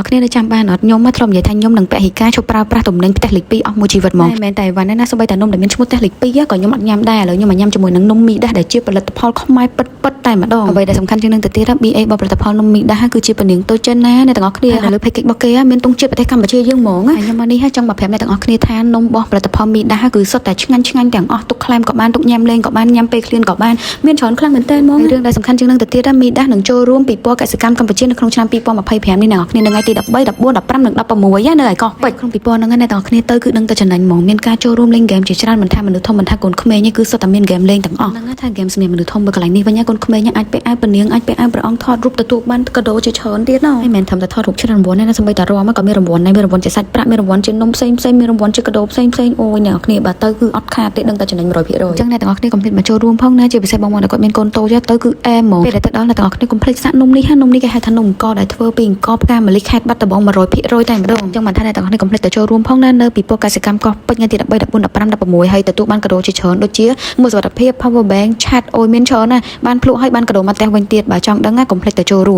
គ្នានៅចាំបានអត់ខ្ញុំមកធ្លាប់និយាយថាខ្ញុំនឹងពហិការជប់ប្រើប្រាស់ទំនិញផ្ទះលេខ2អស់មួយជីវិតមកមែនតែវ៉ាន់ណាសូម្បីតែនំដែលមានឈ្មោះផ្ទះលេខ2ក៏ខ្ញុំអត់ញ៉ាំដែរឥឡូវខ្ញុំមកញ៉ាំជាមួយនឹងនំមីដាស់ដែលជាផលិតផលខ្មែរពិតតែម្ដងអ្វីដែលសំខាន់ជាងនឹងទៅទៀត BA របស់ផលិតផលនំមីដាស់គឺជាពនាងតូចចិនណាអ្នកទាំងអស់គ្នានៅលើ package របស់គេមានទង់ជាតិប្រទេសកម្ពុជាយើងហ្មងហើយខ្ញុំមកនេះចង់មកប្រាប់អ្នកទាំងអស់គ្នាថានំរបស់ផលិតផលមីដាស់គឺសុទ្ធតែឆ្ងាញ់ទាំងអស់ទុកក្លែមក៏បានទុកញ៉ាំលេងក៏បានញ៉ាំពេលឃ្លានក៏បានមានច្រើនខ្លាំងមែនទែនហ្មងរឿងដែលសំខាន់ជាងនឹងទៅទៀតមីដាស់នឹងចូលរួមពិព័រណ៍កសិកម្មកម្ពុជានៅក្នុងឆ្នាំ2025នេះអ្នកទាំងអស់គ្នានៅថ្ងៃទី13 14 15និង16នៅឯកោះពេជ្រក្នុងពិព័រណ៍ហ្នឹងអ្នកទាំងអស់គ្នាទៅគឺដឹងតែចំណេញហ្មងមានការចូលរួមលេងហ្គេមជាច្រើនមិនថាមនុស្សធំមិនថាកូនក្មេងទេគឺសុទ្ធតែមានហ្គេមលេងទាំងអស់ហ្នឹងថាហ្គេមសម្រាប់មនុស្សធំបើកន្លែងនេះវិញកូនក្មេងអាចពាក់អាវពនាងអាចពាក់អាវព្រះអង្គថតរូបទទួលបានកាដូជាច្រើនទៀតណ៎ហើយមិនធម្មតាថតរូបច្រើនរង្វាន់ណាសូម្បីតែរមក៏មានរង្វាន់ដែរមានរង្វាន់ជាសាច់ប្រាក់មានរង្វាន់ជានំផ្សេងមានរង្វាន់ជាកាដូផ្សេងអូយអ្នកទាំងអស់គ្នាបើទៅគឺអត់ខាតទេដឹងតែចំណេញ 100% អញ្ចឹងអ្នកទាំងអស់គ្នាកុំភ្លេចមកចូលរួមផងណាជាពិសេសបងប្អូនដែលគាត់មានកូនតូចទៅគឺអែមហ្មងពេលដែលទៅដល់អ្នកទាំងអស់គ្នាកុំភ្លេចសាក់នំនេះនំនេះគេហៅថានំអង្គដែលធ្វើពីអង្គផ្កាម្លិះខេត្តបាត់ដំបង 100% តែម្ដងអញ្ចឹងមិនថាអ្នកទាំងអស់គ្នាកុំភ្លេចទៅចូលរួមផងណានៅពិព័រណ៍កសិកម្មកោះពេជ្រថ្ងៃទី13 14 15 16ហើយទទួលបានកាដូជាច្រើនដូចជាមួយសុវត្ថិភាព power bank ឆាតអូយមានច្រើនណាស់បានភ្លក់ហើយបានកាដូមកផ្ទះវិញទៀតបើចង់ដឹងណាកុំភ្លេចទៅចូលរួម